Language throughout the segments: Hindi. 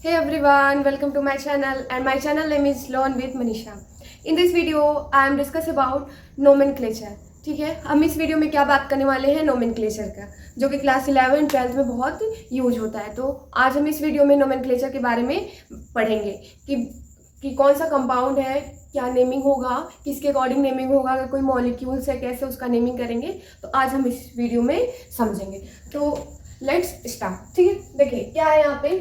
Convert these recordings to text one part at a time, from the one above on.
Hey everyone, welcome to my channel and my channel name is Learn with Manisha. In this video, I am discuss about nomenclature. ठीक है, हम इस वीडियो में क्या बात करने वाले हैं नोमेनक्लेचर का, जो कि क्लास 11 12 में बहुत यूज होता है। तो आज हम इस वीडियो में नोमेनक्लेचर के बारे में पढ़ेंगे कि कौन सा कंपाउंड है, क्या नेमिंग होगा, किसके अकॉर्डिंग नेमिंग होगा, अगर कोई मॉलिक्यूल्स है कैसे उसका नेमिंग करेंगे, तो आज हम इस वीडियो में समझेंगे। तो लेट्स स्टार्ट। ठीक है, देखिए क्या है यहाँ पे,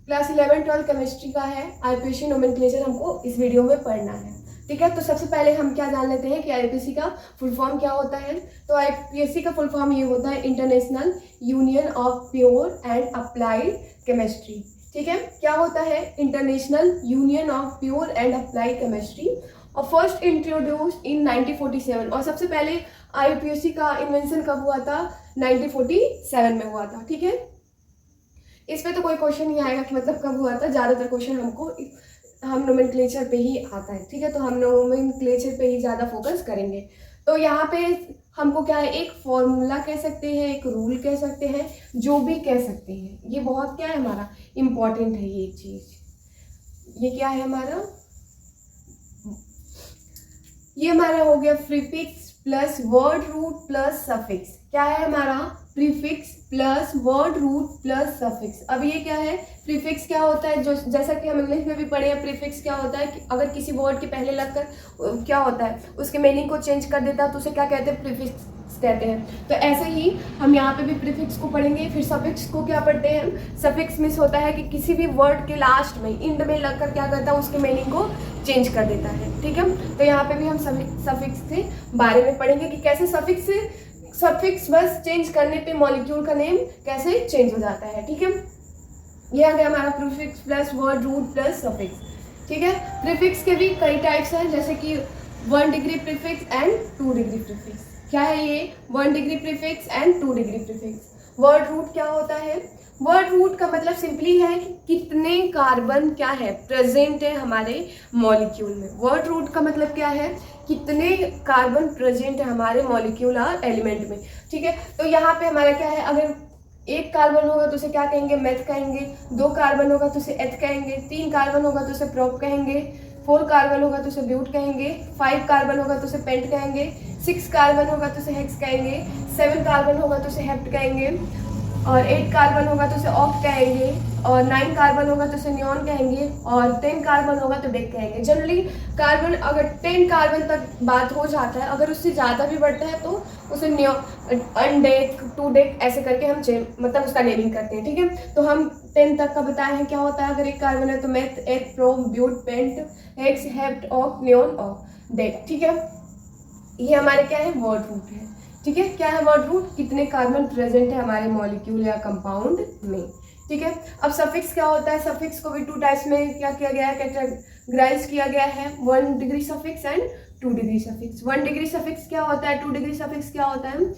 क्लास 11 12 केमिस्ट्री का है आईपीसी नोमेनक्लेचर, हमको इस वीडियो में पढ़ना है। ठीक है, तो सबसे पहले हम क्या जान लेते हैं कि आईपीसी का फुल फॉर्म क्या होता है। तो आईपीसी का फुल फॉर्म ये होता है international union of pure and applied chemistry. ठीक है, क्या होता है international union of pure and applied chemistry, और फर्स्ट इंट्रोड्यूस्ड इन 1947। और सबसे पहले आईपीसी का इन्वेंशन कब हुआ था? 1947 में हुआ था। ठीक है, इस पे तो कोई क्वेश्चन नहीं आएगा कि मतलब कब हुआ था, ज़्यादातर क्वेश्चन हम नोमेनक्लेचर पे ही आता है। ठीक है, तो हम नोमेनक्लेचर पे ही ज़्यादा फोकस करेंगे। तो यहाँ पे हमको क्या है, एक फॉर्मूला कह सकते हैं, एक रूल कह सकते हैं, जो भी कह सकते हैं। ये बहुत क्या है हमारा इम्पॉर्टेंट है ये चीज़। ये क्या है हमारा, ये हमारा हो गया prefix plus word root plus suffix. क्या है हमारा prefix plus word root plus suffix. अब ये क्या है, प्रीफिक्स क्या होता है, जो जैसा कि हम इंग्लिश में भी पढ़े हैं, प्रीफिक्स क्या होता है कि अगर किसी वर्ड के पहले लगकर क्या होता है उसके मीनिंग को चेंज कर देता है तो उसे क्या कहते हैं, प्रीफिक्स कहते हैं। तो ऐसे ही हम यहाँ पे भी प्रीफिक्स को पढ़ेंगे। फिर सफिक्स को क्या पढ़ते हैं हम, सफिक्स मीन्स होता है कि किसी भी वर्ड के लास्ट में इंड में लगकर क्या करता है उसके मीनिंग को चेंज कर देता है। ठीक है, तो यहाँ पे भी हम सफिक्स के बारे में पढ़ेंगे कि कैसे सफिक्स बस चेंज करने पे मॉलिक्यूल का नेम कैसे चेंज हो जाता है। ठीक है, ये आ गया हमारा prefix plus word root plus suffix. ठीक है, प्रीफिक्स के भी कई टाइप्स हैं, जैसे कि 1 degree prefix and 2 degree prefix. क्या है ये 1 degree prefix and 2 degree prefix. Word root क्या होता है, वर्ड रूट का मतलब सिंपली है कि कितने कार्बन क्या है प्रेजेंट है हमारे मॉलिक्यूल में। वर्ड रूट का मतलब क्या है, कितने कार्बन प्रेजेंट है हमारे मॉलिक्यूलर एलिमेंट में। ठीक है, तो यहाँ पे हमारा क्या है, अगर 1 कार्बन होगा तो उसे क्या कहेंगे, मेथ कहेंगे। 2 कार्बन होगा तो उसे एथ कहेंगे। 3 कार्बन होगा तो उसे प्रोप कहेंगे। 4 कार्बन होगा तो उसे ब्यूट कहेंगे। 5 कार्बन होगा तो उसे पेंट कहेंगे। 6 कार्बन होगा तो उसे हेक्स कहेंगे। 7 कार्बन होगा तो उसे हेप्ट कहेंगे। और 8 कार्बन होगा तो उसे ऑक्ट कहेंगे। और 9 कार्बन होगा तो उसे नियॉन कहेंगे। और 10 कार्बन होगा तो डेक कहेंगे। जनरली कार्बन अगर 10 कार्बन तक बात हो जाता है, अगर उससे ज़्यादा भी बढ़ता है तो उसे अनडेक 2 डेक ऐसे करके हम मतलब उसका नेमिंग करते हैं। ठीक है, तो हम 10 तक का बताए हैं क्या होता है, अगर 1 कार्बन है तो meth eth prop but pent hex hept oct neon oct dec. ठीक है, ये हमारे क्या है वर्ड रूट है। ठीक है, क्या है वर्ड रूट, कितने कार्बन प्रेजेंट है हमारे मॉलिक्यूल या कंपाउंड में। ठीक है, अब सफिक्स क्या होता है, सफिक्स को भी 2 टाइप्स में क्या किया गया है, कैटेगराइज किया गया है, 1 degree suffix and 2 degree suffix. 1 degree suffix क्या होता है, 2 डिग्री सफिक्स क्या होता है।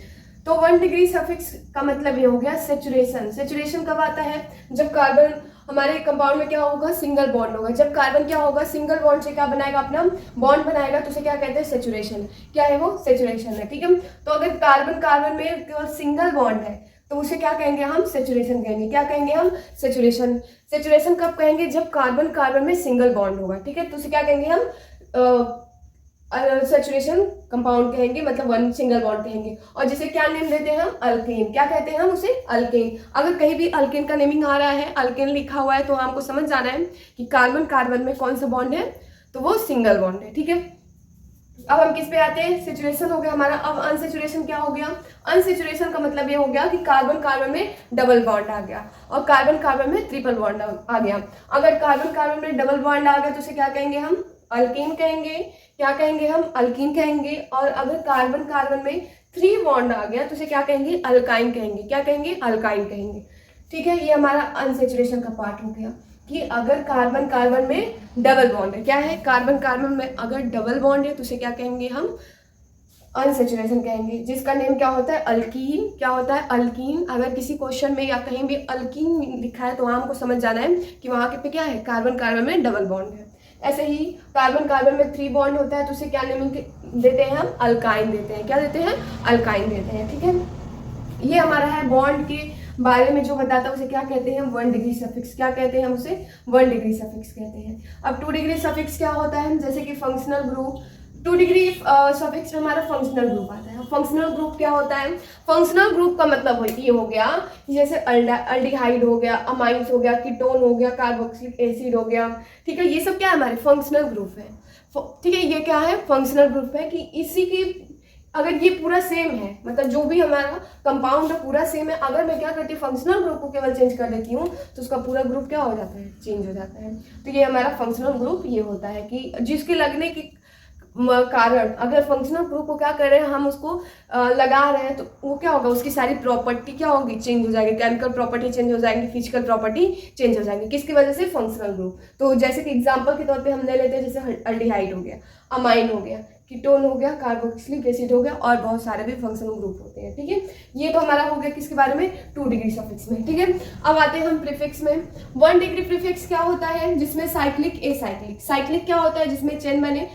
तो 1 डिग्री सफिक्स का मतलब ये हो गया सेचुरेशन। सेचुरेशन कब आता है, जब कार्बन हमारे कंपाउंड में क्या होगा, सिंगल बॉन्ड होगा। जब कार्बन क्या होगा, सिंगल बॉन्ड से क्या बनाएगा, अपना बॉन्ड बनाएगा, तो उसे क्या कहते हैं, सेचुरेशन। क्या है वो, सेचुरेशन है। ठीक है, तो अगर कार्बन में केवल सिंगल बॉन्ड है तो उसे क्या कहेंगे हम, सेचुरेशन कहेंगे। क्या कहेंगे हम, सेचुरेशन। सेचुरेशन कब कहेंगे, जब कार्बन में सिंगल बॉन्ड होगा। ठीक है, तो उसे क्या कहेंगे हम, सेचुरेशन कंपाउंड कहेंगे, मतलब 1 सिंगल बॉन्ड कहेंगे। और जिसे क्या नेम देते हैं हम, अल्केन। क्या कहते हैं हम उसे, अल्केन। अगर कहीं भी अल्केन का नेमिंग आ रहा है, अल्केन लिखा हुआ है, तो हमको समझ जाना है कि कार्बन में कौन सा बॉन्ड है, तो वो सिंगल बॉन्ड है। ठीक है, अब हम किस पे आते हैं, सिचुएशन हो गया हमारा। अब अनसेचुरेशन क्या हो गया, अनसेचुरेशन का मतलब ये हो गया कि कार्बन में डबल बॉन्ड आ गया और कार्बन में ट्रिपल बॉन्ड आ गया। अगर कार्बन में डबल बॉन्ड आ गया तो उसे क्या कहेंगे हम, अल्कीन कहेंगे। क्या कहेंगे हम, अल्कीन कहेंगे। और अगर कार्बन में 3 बॉन्ड आ गया तो उसे क्या कहेंगे, अल्काइन कहेंगे। क्या कहेंगे, अल्काइन कहेंगे। ठीक है, ये हमारा अनसेचुरेशन का पार्ट हो गया कि अगर कार्बन में डबल बॉन्ड है। क्या है, कार्बन में अगर डबल बॉन्ड है तो उसे क्या कहेंगे हम, अनसेचुरेशन कहेंगे, जिसका नेम क्या होता है, अल्कीन। क्या होता है, अल्कीन। अगर किसी क्वेश्चन में या कहीं भी अल्कीन लिखा है तो वहाँ हमको समझ जाना है कि वहाँ पे क्या है, कार्बन में डबल बॉन्ड है। ऐसे ही कार्बन में 3 बॉन्ड होता है तो उसे क्या नेमिंग देते हैं हम, अल्काइन देते हैं। क्या देते हैं, अल्काइन देते हैं। ठीक है, ये हमारा है बॉन्ड के बारे में जो बताता है उसे क्या कहते हैं, 1 डिग्री सफिक्स। क्या कहते हैं हम उसे, 1 डिग्री सफिक्स कहते हैं। अब 2 डिग्री सफिक्स क्या होता है, जैसे कि फंक्शनल ग्रुप, 2 डिग्री सफिक्स में हमारा फंक्शनल ग्रुप आता है। फंक्शनल ग्रुप क्या होता है, फंक्शनल ग्रुप का मतलब ये हो गया कि जैसे अल्डिहाइड हो गया, अमाइंस हो गया, कीटोन हो गया, कार्बोक्सिलिक एसिड हो गया, ठीक है, ये सब क्या है हमारे फंक्शनल ग्रुप है। ठीक है, ये क्या है, फंक्शनल ग्रुप है कि इसी की अगर ये पूरा सेम है, मतलब जो भी हमारा कंपाउंड है पूरा सेम है, अगर मैं क्या करती हूँ फंक्शनल ग्रुप को केवल चेंज कर देती हूँ तो उसका पूरा ग्रुप क्या हो जाता है, चेंज हो जाता है। तो ये हमारा फंक्शनल ग्रुप ये होता है कि जिसके लगने की कारण अगर फंक्शनल ग्रुप को क्या कर रहे हैं हम उसको लगा रहे हैं तो वो क्या होगा, उसकी सारी प्रॉपर्टी क्या होगी, चेंज हो जाएगी, केमिकल प्रॉपर्टी चेंज हो जाएंगी, फिजिकल प्रॉपर्टी चेंज हो जाएंगी, किसकी वजह से, फंक्शनल ग्रुप। तो जैसे कि एग्जांपल के तौर पे हम ले लेते हैं, जैसे अल्डिहाइड हो गया, अमाइन हो गया, कीटोन हो गया, कार्बोक्सिलिक एसिड हो गया, और बहुत सारे भी फंक्शनल ग्रुप होते हैं। ठीक है, ये तो हमारा हो गया किसके बारे में, 2 डिग्री सफिक्स में। ठीक है, अब आते हैं हम प्रीफिक्स में। 1 डिग्री प्रीफिक्स क्या होता है, जिसमें साइक्लिक एसाइक्लिक, साइक्लिक क्या होता है, जिसमें चेन बने,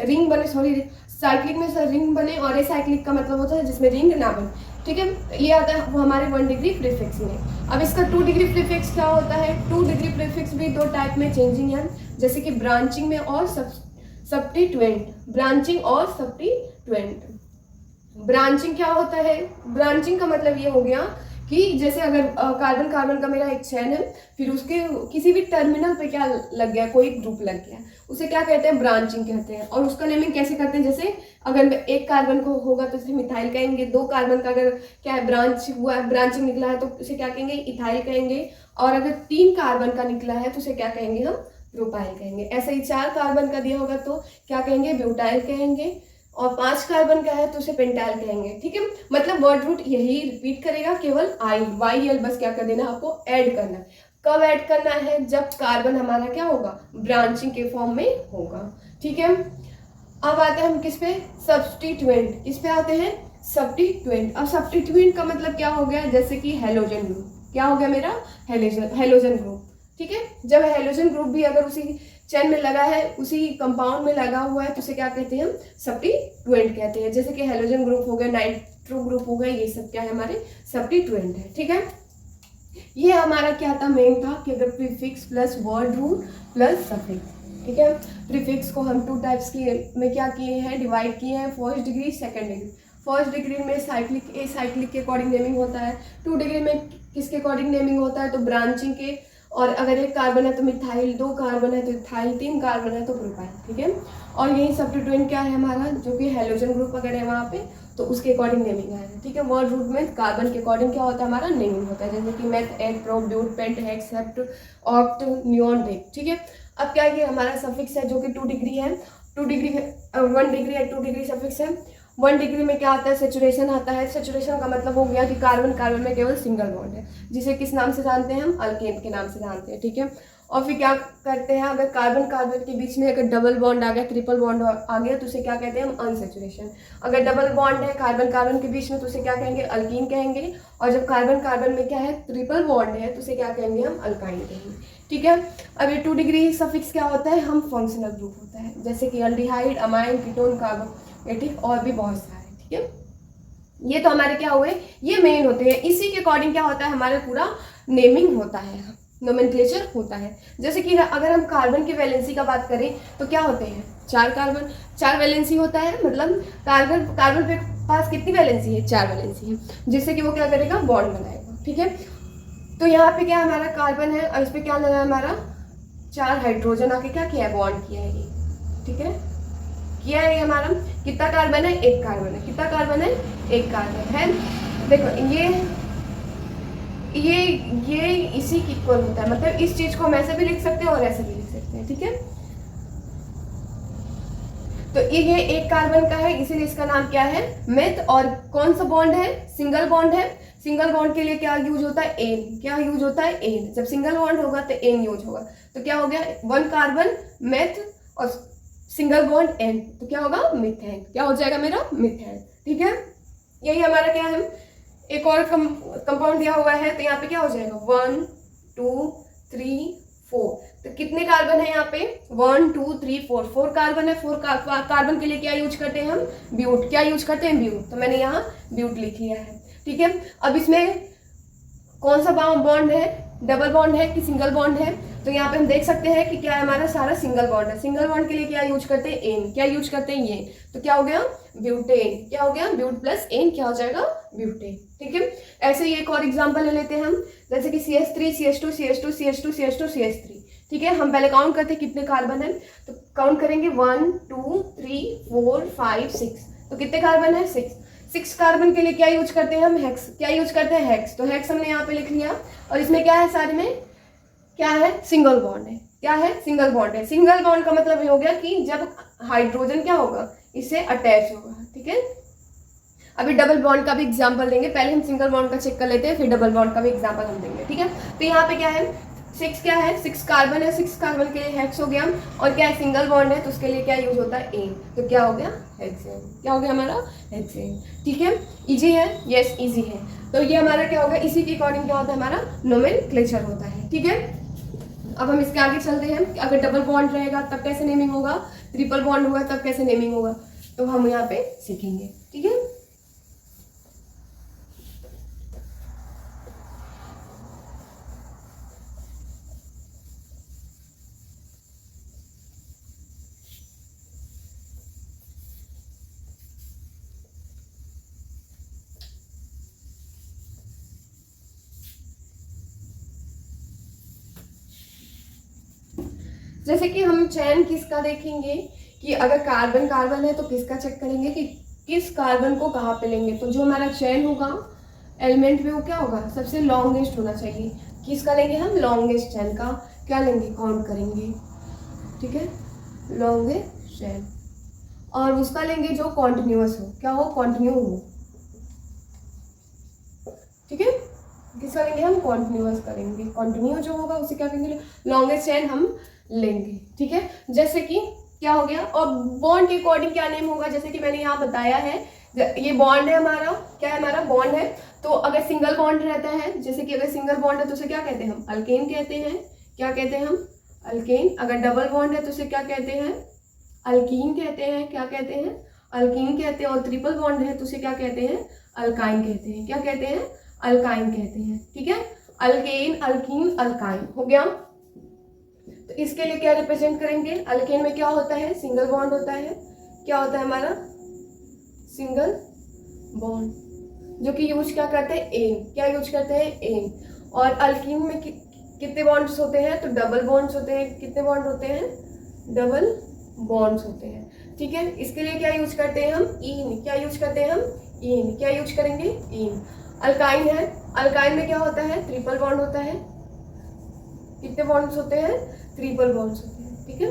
रिंग बने, सॉरी साइक्लिक में सर रिंग बने, और एसाइक्लिक का मतलब होता है जिसमें रिंग ना बने। ठीक है, ये आता है वो हमारे 1 डिग्री प्रीफिक्स में। अब इसका 2 डिग्री प्रीफिक्स क्या होता है, 2 डिग्री प्रीफिक्स भी 2 टाइप में चेंजिंग है, जैसे कि ब्रांचिंग में और सब्स्टिट्यूएंट, ब्रांचिंग और सब्स्टिट्यूएंट। ब्रांचिंग क्या होता है, ब्रांचिंग का मतलब ये हो गया कि जैसे अगर कार्बन कार्बन का मेरा एक चेन है, फिर उसके किसी भी टर्मिनल पे क्या लग गया, कोई ग्रुप लग गया, उसे क्या कहते हैं, ब्रांचिंग कहते हैं। और उसका नेमिंग कैसे करते हैं, जैसे अगर एक कार्बन को होगा तो उसे मिथाइल कहेंगे, 2 कार्बन का अगर क्या है ब्रांच हुआ है, ब्रांचिंग निकला है तो उसे क्या कहेंगे, इथाइल कहेंगे, और अगर 3 कार्बन का निकला है तो उसे क्या कहेंगे, हम प्रोपाइल कहेंगे। ऐसे ही 4 कार्बन का दिया होगा तो क्या कहेंगे, ब्यूटाइल कहेंगे, और 5 कार्बन का है तो उसे पेंटाइल कहेंगे। ठीक है, मतलब वर्ड रूट यही रिपीट करेगा, केवल वाई एल बस क्या कर देना, आपको ऐड करना है। कब ऐड करना है, जब कार्बन हमारा क्या होगा, ब्रांचिंग के फॉर्म में होगा। ठीक है, अब आते हैं हम किस पे, सब्स्टिट्यूएंट। किस पे आते हैं, सब्स्टिट्यूएंट। अब सब्स्टिट्यूएंट का मतलब क्या हो गया, जैसे कि हेलोजन ग्रुप, क्या हो गया मेरा, हेलोजन ग्रुप। ठीक है, जब हेलोजन ग्रुप भी अगर उसी चेन में लगा है, उसी कंपाउंड में लगा हुआ है तो उसे क्या कहते हैं, हम सब्स्टिट्यूएंट कहते हैं। जैसे कि हेलोजन ग्रुप हो गया, नाइट्रो ग्रुप हो गया, ये सब क्या है, हमारे सब्स्टिट्यूएंट है। ठीक है, ये हमारा क्या था, मेन था कि अगर prefix plus word root plus suffix. ठीक है, प्रीफिक्स को हम 2 टाइप्स की में क्या किए हैं, डिवाइड किए हैं, 1st degree 2nd degree. 1st degree में साइक्लिक ए साइक्लिक के अकॉर्डिंग नेमिंग होता है, 2 डिग्री में किसके अकॉर्डिंग नेमिंग होता है, तो ब्रांचिंग के, और अगर 1 कार्बन है तो मिथाइल, 2 कार्बन है तो इथाइल, 3 कार्बन है तो प्रोपाइल। ठीक है, और यही सब्स्टिट्यूएंट क्या है हमारा, जो कि हेलोजन ग्रुप वगैरह है वहाँ पे, तो उसके अकॉर्डिंग नेमिंग आएगा। ठीक है, वर्ड रूट में कार्बन के अकॉर्डिंग क्या होता है, हमारा नेमिंग होता है, जैसे कि meth, eth, pro, but, pent, hex, hept, oct, neon, dec. ठीक है, अब क्या ये हमारा सफिक्स है जो कि 2 डिग्री है, 2 डिग्री 1 डिग्री है, 2 डिग्री सफिक्स है। 1 डिग्री में क्या आता है, सेचुरेशन आता है। सेचुरेशन का मतलब हो गया कि कार्बन कार्बन में केवल सिंगल बॉन्ड है, जिसे किस नाम से जानते हैं, हम अल्केन के नाम से जानते हैं। ठीक है, और फिर क्या करते हैं, अगर कार्बन कार्बन के बीच में अगर डबल बॉन्ड आ गया, ट्रिपल बॉन्ड आ गया तो उसे क्या कहते हैं, हम अनसेचुरेशन। अगर डबल बॉन्ड है कार्बन कार्बन के बीच में तो उसे क्या कहेंगे, अल्कीन कहेंगे, और जब कार्बन कार्बन में क्या है, ट्रिपल बॉन्ड है तो उसे क्या कहेंगे, हम अल्काइन कहेंगे। ठीक है, अब ये 2 डिग्री सफिक्स क्या होता है, हम फंक्शनल ग्रुप होता है, जैसे कि अल्डिहाइड, अमाइन, कीटोन, कार्बोनेटिक, और भी बहुत सारे। ठीक है, ये तो हमारे क्या हुए, ये मेन होते हैं, इसी के अकॉर्डिंग क्या होता है, हमारा पूरा नेमिंग होता है, नोमेनक्लेचर होता है। जैसे कि अगर हम कार्बन की वैलेंसी का बात करें तो क्या होते हैं, 4 कार्बन, 4 वैलेंसी होता है, मतलब कार्बन कार्बन पे पास कितनी वैलेंसी है, 4 वैलेंसी है, जिससे कि वो क्या करेगा, बॉन्ड बनाएगा। ठीक है, तो यहाँ पे क्या हमारा कार्बन है और इस पर क्या लगा है हमारा, 4 हाइड्रोजन आके क्या किया है, बॉन्ड किया है ये। ठीक है, किया है ये हमारा, कितना कार्बन है, 1 कार्बन है, कितना कार्बन है, 1 कार्बन है। देखो ये इसी की इक्वल होता है, मतलब इस चीज को हम ऐसे भी लिख सकते हैं और ऐसे भी लिख सकते हैं। ठीक है, तो ये 1 कार्बन का है, इसीलिए इसका नाम क्या है, मेथ। और कौन सा बॉन्ड है, सिंगल बॉन्ड है। सिंगल बॉन्ड के लिए क्या यूज होता है, एन। क्या यूज होता है, एन। जब सिंगल बॉन्ड होगा तो एन यूज होगा, तो क्या हो गया, 1 कार्बन मेथ और सिंगल बॉन्ड एन, तो क्या होगा, मिथेन। क्या हो जाएगा मेरा, मिथेन। ठीक है, यही हमारा क्या है, एक और कंपाउंड दिया हुआ है, तो यहाँ पे क्या हो जाएगा, 1 2 3 4। तो कितने कार्बन है यहाँ पे, 1 2 3 4, 4 कार्बन है। 4 कार्बन के लिए क्या यूज करते हैं हम, ब्यूट। क्या यूज करते हैं, ब्यूट। तो मैंने यहाँ ब्यूट लिख लिया है। ठीक है, अब इसमें कौन सा बॉन्ड है, डबल बॉन्ड है कि सिंगल बॉन्ड है? तो यहाँ पे हम देख सकते हैं कि क्या है, हमारा सारा सिंगल बॉन्ड है। सिंगल बॉन्ड के लिए क्या यूज करते हैं, एन। क्या यूज करते हैं, ये। तो क्या हो गया, ब्यूटेन। क्या हो गया, ब्यूट प्लस एन क्या हो जाएगा, ब्यूटेन। ठीक है, ऐसे ही एक और एग्जांपल ले लेते हैं हम, जैसे कि CH3 CH2 CH2 CH2 CH2 CH3। ठीक है, हम पहले काउंट करते हैं कितने कार्बन है, तो काउंट करेंगे 1 2 3 4 5 6। तो कितने कार्बन है, 6 कार्बन के लिए क्या यूज करते हैं हम, हेक्स। क्या यूज करते हैं, हेक्स। तो हेक्स हमने यहाँ पे लिख लिया। और इसमें क्या है, सारे में क्या है, सिंगल बॉन्ड है। क्या है, सिंगल बॉन्ड है। सिंगल बॉन्ड का मतलब ये हो गया कि जब हाइड्रोजन क्या होगा, इससे अटैच होगा। ठीक है, अभी डबल बॉन्ड का भी एग्जांपल देंगे, पहले हम सिंगल बॉन्ड का चेक कर लेते हैं, फिर डबल बॉन्ड का भी एग्जांपल हम देंगे। ठीक है, तो यहाँ पे क्या है, 6 क्या है, 6 कार्बन है। 6 कार्बन के लिए हेक्स हो गया। और क्या है, सिंगल बॉन्ड है, तो उसके लिए क्या यूज होता है, एन। तो क्या हो गया, हेक्सेन। क्या हो गया हमारा, हेक्सेन। ठीक है, इजी है, यस इजी है। तो ये हमारा क्या होगा, इसी के अकॉर्डिंग क्या होता है, हमारा नोमेनक्लेचर होता है। ठीक है, अब हम इसके आगे चलते हैं। अगर डबल बॉन्ड रहेगा तब कैसे नेमिंग होगा, ट्रिपल बॉन्ड होगा तब कैसे नेमिंग होगा, तो हम यहाँ पे सीखेंगे। ठीक है, जैसे कि हम चैन किसका देखेंगे कि अगर कार्बन कार्बन है तो किसका चेक करेंगे कि किस कार्बन को कहाँ पे लेंगे। तो जो हमारा चैन होगा एलिमेंट में वो क्या होगा, सबसे लॉन्गेस्ट होना चाहिए। किसका लेंगे हम, लॉन्गेस्ट चैन का क्या लेंगे, काउंट करेंगे। ठीक है, लॉन्गेस्ट चैन। और उसका लेंगे जो कॉन्टिन्यूअस हो, क्या हो, कॉन्टिन्यू हो। ठीक है, किसका लेंगे हम, कॉन्टिन्यूअस करेंगे। कॉन्टिन्यू जो होगा उसे क्या करेंगे, लॉन्गेस्ट चैन हम लेंगे। ठीक है, जैसे कि क्या हो गया, और बॉन्ड के अकॉर्डिंग क्या नेम होगा, जैसे कि मैंने यहाँ बताया है, ये बॉन्ड है हमारा, क्या है हमारा, बॉन्ड है। तो अगर सिंगल बॉन्ड रहता है, जैसे कि अगर सिंगल बॉन्ड है तो उसे क्या कहते हैं हम, अल्केन कहते हैं। क्या कहते हैं हम, अल्केन। अगर डबल बॉन्ड है तो उसे क्या कहते हैं, अल्कीन कहते हैं। क्या कहते हैं, अल्कीन कहते हैं। और ट्रिपल बॉन्ड है तो उसे क्या कहते हैं, अल्काइन कहते हैं। क्या कहते हैं, अल्काइन कहते हैं। ठीक है, अल्केन, अल्कीन, अल्काइन हो गया। तो इसके लिए क्या रिप्रेजेंट करेंगे, अल्केन में क्या होता है, सिंगल बॉन्ड होता है। क्या होता है हमारा, सिंगल बॉन्ड, जो कि यूज क्या करते हैं, एन। क्या यूज करते हैं, एन। और अल्कीन में कितने बॉन्ड्स होते हैं, तो डबल बॉन्ड्स होते हैं। कितने बॉन्ड होते हैं, डबल बॉन्ड्स होते हैं। ठीक है, इसके लिए क्या यूज करते हैं हम, इन। क्या यूज करते हैं हम, इन। क्या यूज करेंगे, इन। अल्काइन है, अल्काइन में क्या होता है, ट्रिपल बॉन्ड होता है। कितने बॉन्ड्स होते हैं, ट्रिपल बॉन्ड्स होते हैं। ठीक है,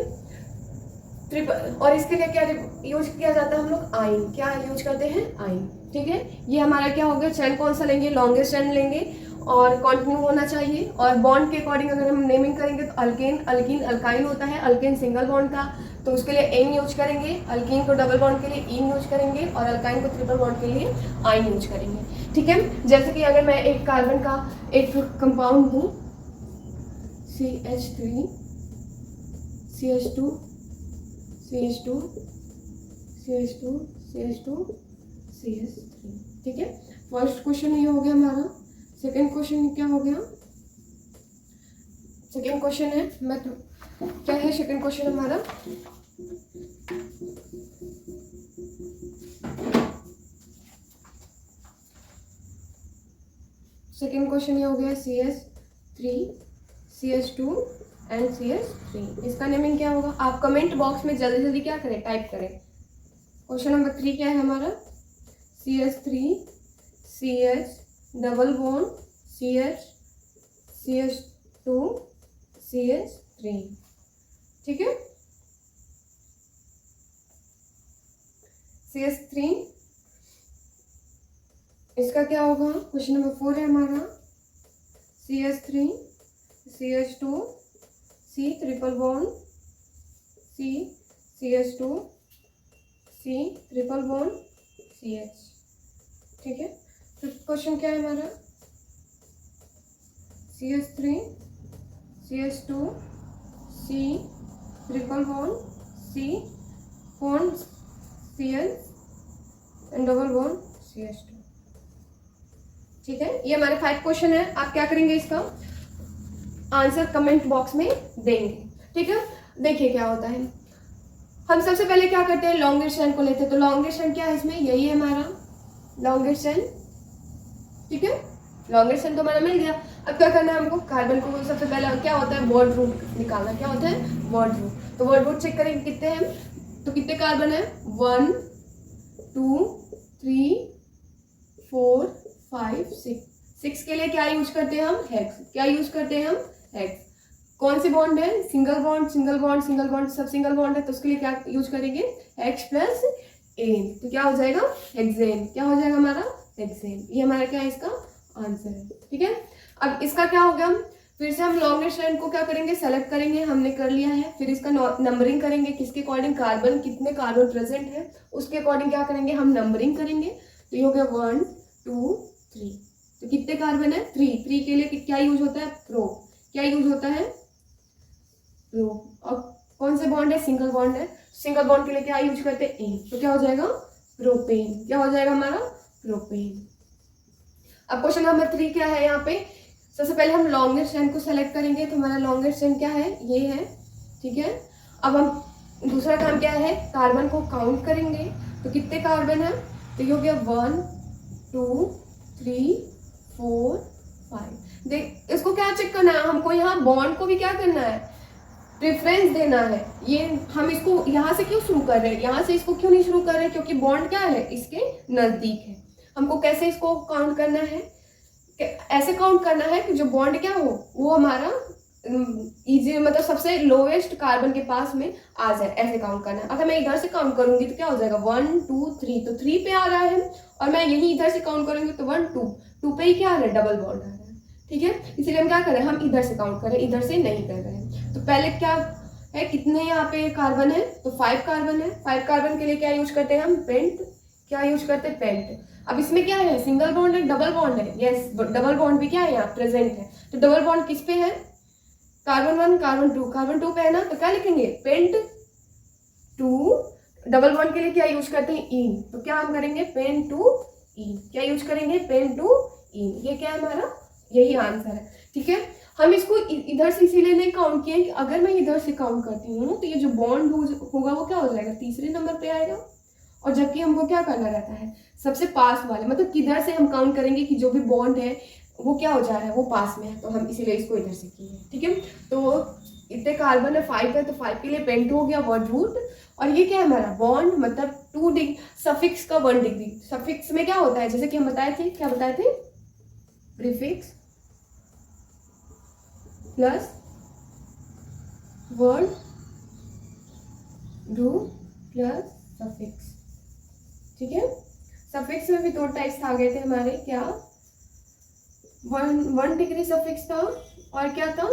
ट्रिपल। और इसके लिए क्या यूज किया जाता है, हम लोग आइन। क्या यूज करते हैं, आइन। ठीक है, ये हमारा क्या हो गया, चैन कौन सा लेंगे, लॉन्गेस्ट चैन लेंगे और कंटिन्यू होना चाहिए। और बॉन्ड के अकॉर्डिंग अगर हम नेमिंग करेंगे तो अल्केन, अल्कीन, अल्काइन होता है। अल्केन सिंगल बॉन्ड था तो उसके लिए एन यूज करेंगे। अल्कीन को डबल बॉन्ड के लिए इन यूज करेंगे और अल्काइन को ट्रिपल बॉन्ड के लिए आइन यूज करेंगे। ठीक है, जैसे कि अगर मैं एक कार्बन का एक कंपाउंड हूँ, CH3 CH2 CH2 CH2 CH2 CH3। ठीक है, फर्स्ट क्वेश्चन ये हो गया हमारा। सेकंड क्वेश्चन क्या हो गया, सेकंड क्वेश्चन है क्या है, सेकंड क्वेश्चन हमारा सेकंड क्वेश्चन ये हो गया, CH3 CH2 एंड CH3। इसका नेमिंग क्या होगा, आप कमेंट बॉक्स में जल्दी जल्दी क्या करें, टाइप करें। क्वेश्चन नंबर 3 क्या है हमारा, CH3 CH double bond CH CH2 CH3। ठीक है, CH3 इसका क्या होगा, क्वेश्चन नंबर 4 है हमारा, CH3 CH2 C triple bond C CH2 C triple bond CH। ठीक है, फिफ्थ क्वेश्चन क्या है हमारा, CH3 CH2 C triple bond C bond CH and double bond CH2। ठीक है, ये हमारे 5 क्वेश्चन है। आप क्या करेंगे, इसका आंसर कमेंट बॉक्स में देंगे। ठीक है, देखिए क्या होता है। हम सबसे पहले क्या करते हैं, लॉन्गेस्ट चेन को लेते हैं। तो लॉन्गेस्ट चेन क्या है इसमें, यही है हमारा लॉन्गेस्ट चेन। ठीक है, लॉन्गेस्ट चेन तो हमारा मिल गया। अब क्या करना है हमको, कार्बन को सबसे पहले क्या होता है, वर्ड रूट निकालना। क्या होता है, वर्ड रूट। तो वर्ड रूट चेक करेंगे कितने हैं, तो कितने कार्बन है, 1 2 3 4 5 6। 6 के लिए क्या यूज करते हैं हम, हेक्स। क्या यूज करते हैं हम, हेक्स। कौन सी बॉन्ड है, single bond single bond single bond, सब सिंगल बॉन्ड है, तो उसके लिए क्या यूज करेंगे, हेक्स प्लस एन। तो क्या हो जाएगा, हेक्सेन। क्या हो जाएगा हमारा, हेक्सेन। ये हमारा क्या है, इसका आंसर है। ठीक है, अब इसका क्या हो गया, फिर से हम लॉन्गेस्ट चेन को क्या करेंगे, सेलेक्ट करेंगे, हमने कर लिया है। फिर इसका नंबरिंग करेंगे, किसके अकॉर्डिंग, कार्बन कितने कार्बन प्रेजेंट है उसके अकॉर्डिंग क्या करेंगे, हम नंबरिंग करेंगे। तो ये हो गया 1 2 3। तो कितने कार्बन है, 3। 3 के लिए क्या यूज होता है, प्रो। क्या यूज होता है, प्रो। और कौन से बॉन्ड है, सिंगल बॉन्ड है। सिंगल बॉन्ड के लिए क्या यूज करते हैं, एन। तो क्या हो जाएगा, प्रोपेन। क्या हो जाएगा हमारा, प्रोपेन। अब क्वेश्चन नंबर 3 क्या है, यहाँ पे सबसे पहले हम लॉन्गेस्ट चेन को सेलेक्ट करेंगे। तो हमारा लॉन्गेस्ट चेन क्या है, ये है। ठीक है, अब हम दूसरा काम क्या है, कार्बन को काउंट करेंगे। तो कितने कार्बन है, तो ये हो गया 1 2 3 4 5। देख, इसको क्या चेक करना है हमको, यहाँ बॉन्ड को भी क्या करना है, प्रेफरेंस देना है। ये हम इसको यहाँ से क्यों शुरू कर रहे हैं, यहाँ से इसको क्यों नहीं शुरू कर रहे हैं, क्योंकि बॉन्ड क्या है, इसके नजदीक है। हमको कैसे इसको काउंट करना है, ऐसे काउंट करना है कि जो बॉन्ड क्या हो, वो हमारा इजी, मतलब सबसे लोएस्ट कार्बन के पास में आ जाए, ऐसे काउंट करना है। अगर मैं इधर से काउंट करूंगी तो क्या हो जाएगा, 1 2 3। तो 3 पे आ रहा है, और मैं यही इधर से काउंट करूंगी तो 1 2 2 पे ही क्या आ रहा है, डबल बॉन्ड आ रहा है। ठीक है, इसलिए हम क्या कर रहे हैं, हम इधर से काउंट कर रहे हैं, इधर से नहीं कर रहे हैं। तो पहले क्या है, कितने यहाँ पे कार्बन है, तो 5 कार्बन है। 5 कार्बन के लिए क्या यूज करते हैं हम, पेंट। क्या यूज करते हैं, पेंट। अब इसमें क्या है, सिंगल बॉन्ड है, डबल बॉन्ड है, यस डबल बॉन्ड भी क्या है, यहाँ प्रेजेंट है। तो डबल बॉन्ड किस पे है, कार्बन 1 कार्बन 2, कार्बन 2 पे है ना, तो क्या लिखेंगे, पेंट 2। डबल बॉन्ड के लिए क्या यूज करते हैं, इन। तो क्या हम करेंगे, पेन 2 इन। क्या यूज करेंगे, पेन 2 इन। ये क्या है हमारा, यही आंसर है। ठीक है, हम इसको इधर से इसीलिए नहीं काउंट किए कि अगर मैं इधर से काउंट करती हूँ तो ये जो बॉन्ड होगा वो क्या हो जाएगा, तीसरे नंबर पे आएगा। और जबकि हमको क्या करना रहता है, सबसे पास वाले, मतलब किधर से हम काउंट करेंगे कि जो भी बॉन्ड है वो क्या हो जा रहा है, वो पास में है। तो हम इसीलिए इसको इधर से किए। ठीक है, तो इतने कार्बन है, 5 है, तो 5 के लिए पेंट हो गया, वर्ड रूट। और ये क्या है हमारा, बॉन्ड, मतलब 2 डिग्री, सफिक्स का 1 डिग्री। सफिक्स में क्या होता है, जैसे कि हम बताए थे, क्या बताए थे, prefix plus word root plus suffix. ठीक है, सफिक्स में भी 2 टाइप्स आ गए थे हमारे, क्या 1 डिग्री सफिक्स था, और क्या था,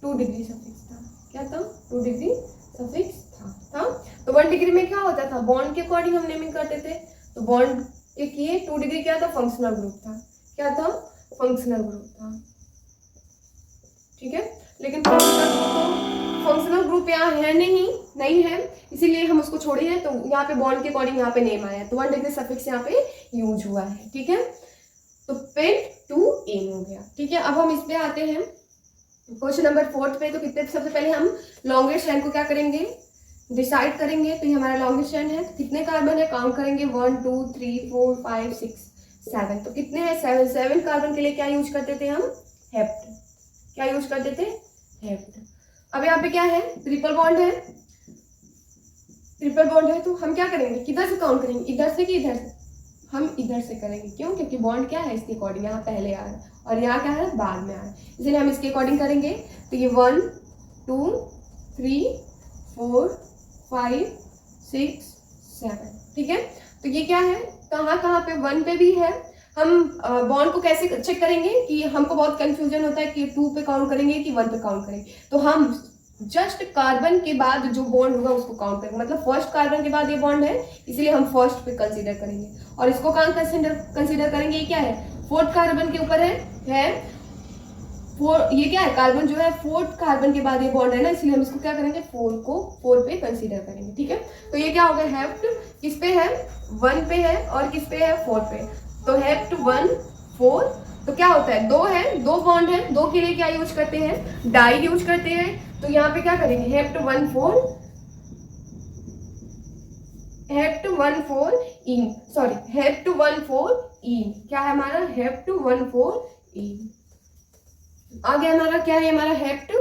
2 डिग्री सफिक्स था। क्या था, 2 डिग्री सफिक्स था। तो 1 डिग्री में क्या होता था, बॉन्ड के अकॉर्डिंग हम नेमिंग करते थे। तो बॉन्ड के किए, 2 डिग्री क्या था, फंक्शनल ग्रुप था। क्या था, फंक्शनल ग्रुप था। ठीक है, लेकिन फंक्शनल ग्रुप यहाँ है नहीं है, इसीलिए हम उसको छोड़े हैं। तो यहाँ पे बॉन्ड के अकॉर्डिंग यहाँ पे नेम आया है, तो 1 डिग्री सफिक्स यहाँ पे यूज हुआ है। ठीक है, तो पेंट 2 एन हो गया। ठीक है, अब हम इस पे आते हैं क्वेश्चन नंबर 4 पे। तो कितने, सबसे पहले हम लॉन्गेस्ट चेन को क्या करेंगे, डिसाइड करेंगे। तो ये हमारा लॉन्गेस्ट चेन है, तो कितने कार्बन है, काउंट करेंगे, 1 2 3 4 5 6 7। तो कितने हैं, 7 कार्बन के लिए क्या यूज करते थे हम, हेप्ट। क्या यूज करते थे, हेप्ट। अब यहाँ पे क्या है, ट्रिपल बॉन्ड है, ट्रिपल बॉन्ड है, तो हम क्या करेंगे, किधर से काउंट करेंगे, इधर से कि इधर से, हम इधर से करेंगे। क्यों, क्योंकि बॉन्ड क्या है, इसके अकॉर्डिंग यहाँ पहले आ रहा है और यहाँ क्या है, बाद में आ रहा है, इसलिए हम इसके अकॉर्डिंग करेंगे। तो ये 1 2 3 4 5 6 7। ठीक है, तो ये क्या है, कहाँ पे, 1 पे भी है। हम बॉन्ड को कैसे चेक करेंगे, कि हमको बहुत कंफ्यूजन होता है कि 2 पे काउंट करेंगे कि 1 पे काउंट करेंगे। तो हम जस्ट कार्बन के बाद जो बॉन्ड होगा उसको काउंट करेंगे, मतलब फर्स्ट कार्बन के बाद ये बॉन्ड है, इसीलिए हम फर्स्ट पे कंसीडर करेंगे। और इसको कहाँ कंसीडर करेंगे, ये क्या है, 4th कार्बन के ऊपर है ये क्या है, कार्बन जो है 4th कार्बन के बाद ये बॉन्ड है ना, इसलिए हम इसको क्या करेंगे, 4 पे कंसीडर करेंगे। ठीक है, तो ये क्या हो गया, हेप्ट किस पे है, 1 पे है, और किस पे है, 4 पे। तो हेप्ट 1 4, तो क्या होता है, दो है, दो बॉन्ड है, दो के लिए क्या यूज करते हैं, डाई यूज करते हैं। तो यहाँ पे क्या करेंगे, हैव टू 1 4 इन, सॉरी हैव टू 1 4 इन, क्या है हमारा, हैव टू 1 4 इन। आगे हमारा क्या है, हमारा हैव टू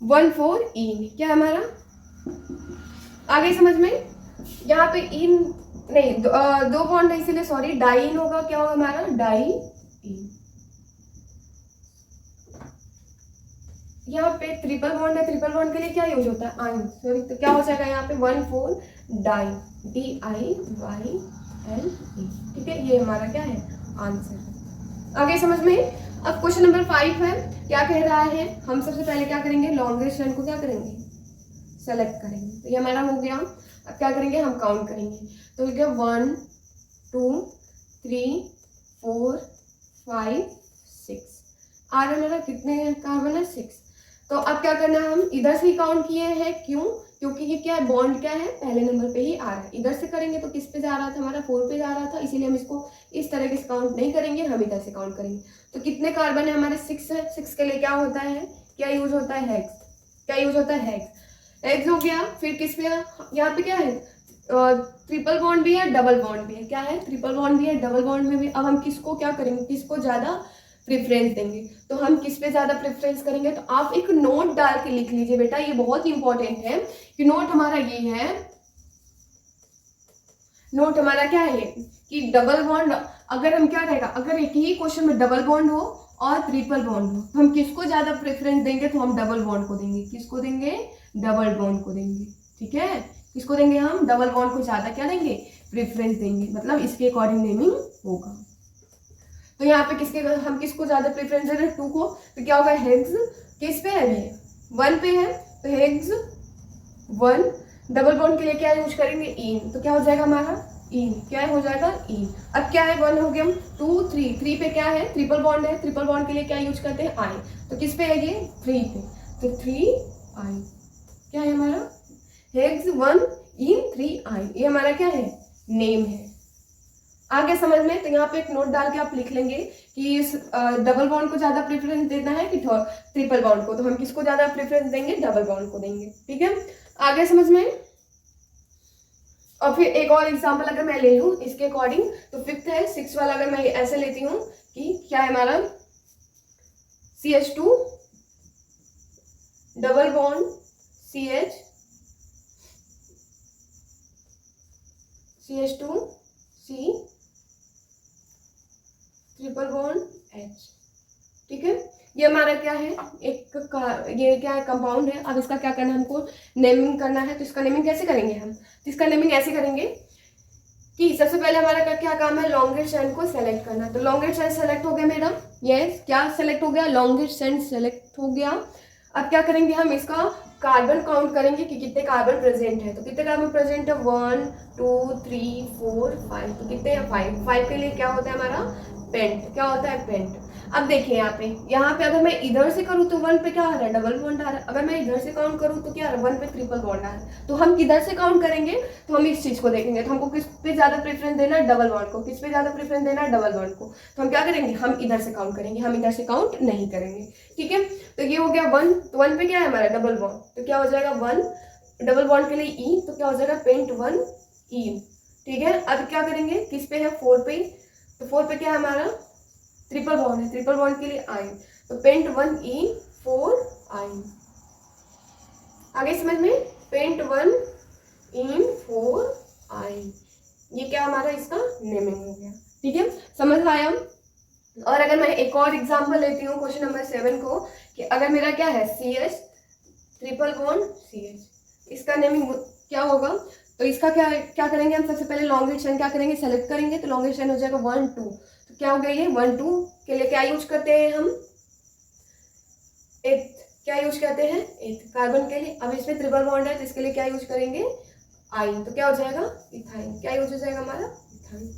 1 4 इन, क्या है हमारा, आगे समझ में। यहाँ पे इन नहीं, दो बॉन्ड है इसीलिए सॉरी, डाई इन होगा, क्या होगा हमारा, डाई इन। यहाँ पे ट्रिपल बॉन्ड है, ट्रिपल बॉन्ड के लिए क्या यूज होता है, आइन, सॉरी, तो क्या हो जाएगा यहाँ पे 1 4 डाई, DIYLE, ठीक है, ये हमारा क्या है, आंसर। आगे समझ में। अब क्वेश्चन नंबर 5 है, क्या कह रहा है, हम सबसे पहले क्या करेंगे, लॉन्गेस्ट रन को क्या करेंगे, सेलेक्ट करेंगे। तो ये हमारा हो गया। अब क्या करेंगे, हम काउंट करेंगे। तो हो गया 1 2 3 4 5 6, आ रहा मेरा कितने कार्बन है, 6। तो अब क्या करना है, हम इधर से ही काउंट किए हैं, क्यों, क्योंकि ये क्या है, बॉन्ड क्या है, पहले नंबर पे ही आ रहा है। इधर से करेंगे तो किस पे जा रहा था, हमारा 4 पे जा रहा था, इसीलिए हम इसको इस तरह से काउंट नहीं करेंगे, हम इधर से काउंट करेंगे। तो कितने कार्बन है हमारे, 6 है। 6 के लिए क्या होता है, क्या यूज होता है, हेक्स, क्या यूज होता है, हेक्स। हेक्स हो गया। फिर किस पे, यहाँ पे क्या है, ट्रिपल बॉन्ड भी है, डबल बॉन्ड भी है, क्या है, ट्रिपल बॉन्ड भी है, डबल बॉन्ड में भी। अब हम किसको क्या करेंगे, किसको ज्यादा प्रेफरेंस देंगे, तो हम किस पे ज्यादा प्रेफरेंस करेंगे। तो आप एक नोट डाल के लिख लीजिए बेटा, ये बहुत इंपॉर्टेंट है कि नोट हमारा ये है, नोट हमारा क्या है कि डबल बॉन्ड, अगर हम क्या रहेगा, अगर एक ही क्वेश्चन में डबल बॉन्ड हो और ट्रिपल बॉन्ड हो, तो हम किसको ज्यादा प्रेफरेंस देंगे, तो हम डबल बॉन्ड को देंगे। किसको देंगे, डबल बॉन्ड को देंगे, ठीक है, किसको देंगे, हम डबल बॉन्ड को ज्यादा क्या देंगे, प्रेफरेंस देंगे, मतलब इसके अकॉर्डिंग नेमिंग होगा। तो यहाँ पे किसके, हम किसको ज्यादा प्रेफरेंस दे रहे हैं, 2 को, तो क्या होगा, हेक्स किस पे है, ये 1 पे है, तो हेक्स 1। डबल बॉन्ड के लिए क्या यूज करेंगे, इन, तो क्या हो जाएगा हमारा, इन, क्या हो जाएगा, इन। अब क्या है, 1 हो गया, 2 3, 3 पे क्या है, ट्रिपल बॉन्ड है, ट्रिपल बॉन्ड के लिए क्या यूज करते हैं, आई, तो किस पे है ये, 3 पे, तो 3 आई, क्या है हमारा, हेक्स 1 इन 3 आई, ये हमारा क्या है, नेम है। आगे समझ में। तो यहाँ पे एक नोट डाल के आप लिख लेंगे कि इस डबल बॉन्ड को ज्यादा प्रेफरेंस देना है कि ट्रिपल बॉन्ड को, तो हम किसको ज्यादा प्रेफरेंस देंगे, डबल बॉन्ड को देंगे, ठीक है, आगे समझ में। और फिर एक और एग्जांपल अगर मैं ले लूं इसके अकॉर्डिंग, तो 5th है, 6 वाला अगर मैं ऐसे लेती हूँ कि क्या है हमारा, CH2 double bond CH2C triple bond H, ठीक है, ये हमारा क्या है, ये क्या है, कंपाउंड है। अब इसका क्या करना है, हमको नेमिंग करना है। तो इसका नेमिंग कैसे करेंगे हम, तो इसका नेमिंग ऐसे करेंगे कि सबसे पहले हमारा क्या काम है, लॉन्गेस्ट एंड को सेलेक्ट करना। तो लॉन्गेस्ट एंड सेलेक्ट हो गया मेरा, यस, क्या सेलेक्ट हो गया, लॉन्गेस्ट एंड सेलेक्ट हो गया। अब क्या करेंगे, हम इसका कार्बन काउंट करेंगे कि कितने कार्बन प्रेजेंट है। तो कितने कार्बन प्रेजेंट है, 1 2 3 4 5, तो कितने हैं, 5 के लिए क्या होता है हमारा, पेंट, क्या होता है, पेंट। अब देखिए यहाँ पे अगर मैं इधर से करूँ तो 1 पे क्या आ रहा है, डबल बॉन्ड आ रहा है। अगर मैं इधर से काउंट करूँ तो क्या आ रहा है, 1 पे ट्रिपल बॉन्ड आ रहा है। तो हम किधर से काउंट करेंगे, तो हम इस चीज को देखेंगे। तो हमको किस पे ज्यादा प्रेफरेंस देना है, डबल बॉन्ड को। किस पे ज्यादा प्रेफरेंस देना है, डबल बॉन्ड को। तो हम क्या करेंगे, हम इधर से काउंट करेंगे, हम इधर से काउंट नहीं करेंगे, ठीक है। तो ये हो गया 1, तो 1 पे क्या है हमारा, डबल बॉन्ड, तो क्या हो जाएगा 1, डबल बॉन्ड के लिए ई, तो क्या हो जाएगा, पेंट 1 ई, ठीक है। अब क्या करेंगे, किस पे है, 4 पे, तो 4 पे क्या है हमारा, ट्रिपल बॉन्ड है, ट्रिपल बॉन्ड के लिए आइन, तो पेंट 1 ई 4 आइन। आगे समझ में, पेंट 1 इन 4 आइन, ये क्या हमारा इसका नेमिंग हो गया, ठीक है, समझ आया। और अगर मैं एक और एग्जांपल लेती हूँ क्वेश्चन नंबर 7 को, कि अगर मेरा क्या है, CH ट्रिपल बॉन्ड CH, इसका नेमिंग क्या होगा। तो इसका क्या करेंगे, हम सबसे पहले लॉन्गेस्ट एंड क्या करेंगे, सेलेक्ट करेंगे। तो लॉन्गेस्ट एंड हो जाएगा 1 2, तो क्या हो गया ये 1 2 के लिए क्या यूज करते हैं हम, एथ, क्या यूज करते हैं, एथ कार्बन के लिए। अब इसमें ट्रिपल बॉन्ड है तो इसके लिए क्या यूज करेंगे, आइन, तो क्या हो जाएगा, इथाइन, क्या यूज हो जाएगा हमारा, इथाइन,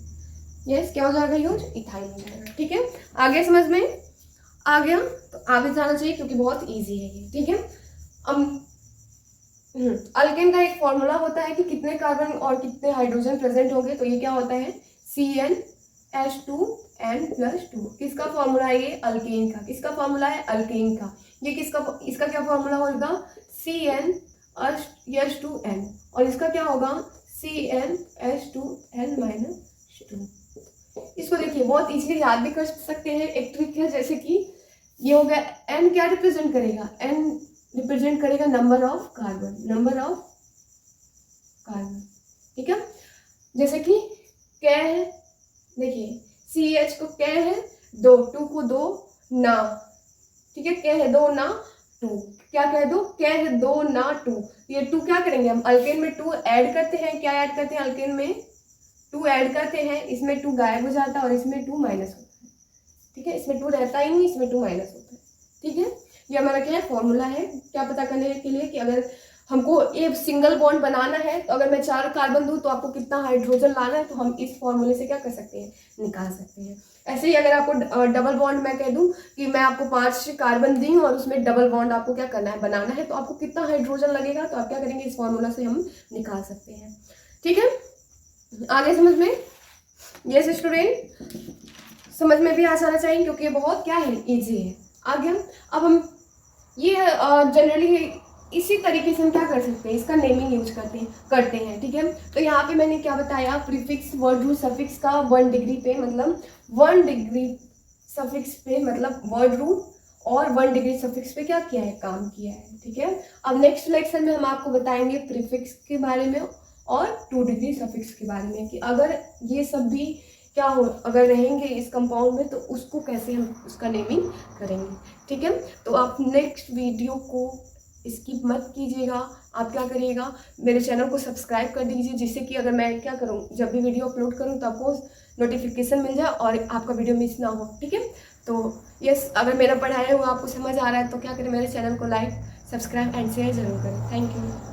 यस, क्या हो जाएगा यूज, इथाइन हो जाएगा, ठीक है। आगे समझ में आ गया, तो आगे जाना चाहिए क्योंकि बहुत ईजी है ये, ठीक है। अब अल्केन का एक फॉर्मूला होता है कि कितने कार्बन और कितने हाइड्रोजन प्रेजेंट होंगे। तो ये क्या होता है, CN H2N+2। किसका फॉर्मूला है ये? अल्केन का। किसका फॉर्मूला है? अल्केन का। ये किसका, इसका क्या फॉर्मूला होगा? CnH2n। और इसका क्या होगा? CnH2n-2। इसको देखिए बहुत इजीली याद भी कर सकते हैं। एक ट्रिक है, जैसे कि ये हो गया, n क्या रिप्रेजेंट करेगा? n रिप्रेजेंट करेगा number of carbon, number of carbon. ठीक है, जैसे कि क्या है, देखिए CH को क्या है? 2, 2 को 2 ना, ठीक है, क्या है? 2 ना 2, क्या कह दो? क्या है? 2 ना 2। ये 2 क्या करेंगे हम? अल्केन में 2 ऐड करते हैं। क्या ऐड करते हैं? अल्केन में 2 ऐड करते हैं। इसमें 2 गायब हो जाता है और इसमें 2 माइनस होता है। ठीक है, इसमें 2 रहता ही नहीं, इसमें 2 माइनस होता है। ठीक है, ये हमारा क्या है? फॉर्मूला है। क्या पता करने के लिए कि अगर हमको एक सिंगल बॉन्ड बनाना है, तो अगर मैं 4 कार्बन दूं तो आपको कितना हाइड्रोजन लाना है, तो हम इस फॉर्मूले से क्या कर सकते हैं? निकाल सकते हैं। ऐसे ही अगर आपको डबल बॉन्ड मैं कह दूं कि मैं आपको 5 कार्बन दी हूं और उसमें डबल बॉन्ड आपको क्या करना है? बनाना है, तो आपको कितना हाइड्रोजन लगेगा, तो आप क्या करेंगे? इस फॉर्मूला से हम निकाल सकते हैं। ठीक है, आगे समझ में? यस स्टूडेंट, समझ में भी आ जाना चाहिए, क्योंकि ये बहुत क्या है? इजी है। आगे अब हम ये जनरली इसी तरीके से हम क्या कर सकते हैं? इसका नेमिंग यूज करते हैं। ठीक है, तो यहाँ पे मैंने क्या बताया? प्रीफिक्स, वर्ड रूट, सफिक्स का 1 डिग्री पे मतलब 1 डिग्री सफिक्स पे मतलब वर्ड रूट, और 1 डिग्री सफिक्स पे क्या किया है? काम किया है। ठीक है, अब नेक्स्ट लेक्चर में हम आपको बताएंगे प्रीफिक्स के बारे में और 2 डिग्री सफिक्स के बारे में, कि अगर ये सब भी क्या हो, अगर रहेंगे इस कंपाउंड में, तो उसको कैसे हम उसका नेमिंग करेंगे। ठीक है, तो आप नेक्स्ट वीडियो को स्किप मत कीजिएगा। आप क्या करिएगा? मेरे चैनल को सब्सक्राइब कर दीजिए, जिससे कि अगर मैं क्या करूं, जब भी वीडियो अपलोड करूं तो आपको नोटिफिकेशन मिल जाए और आपका वीडियो मिस ना हो। ठीक है, तो यस, अगर मेरा पढ़ाया हुआ आपको समझ आ रहा है तो क्या करें? मेरे चैनल को लाइक, सब्सक्राइब एंड शेयर जरूर करें। Thank you.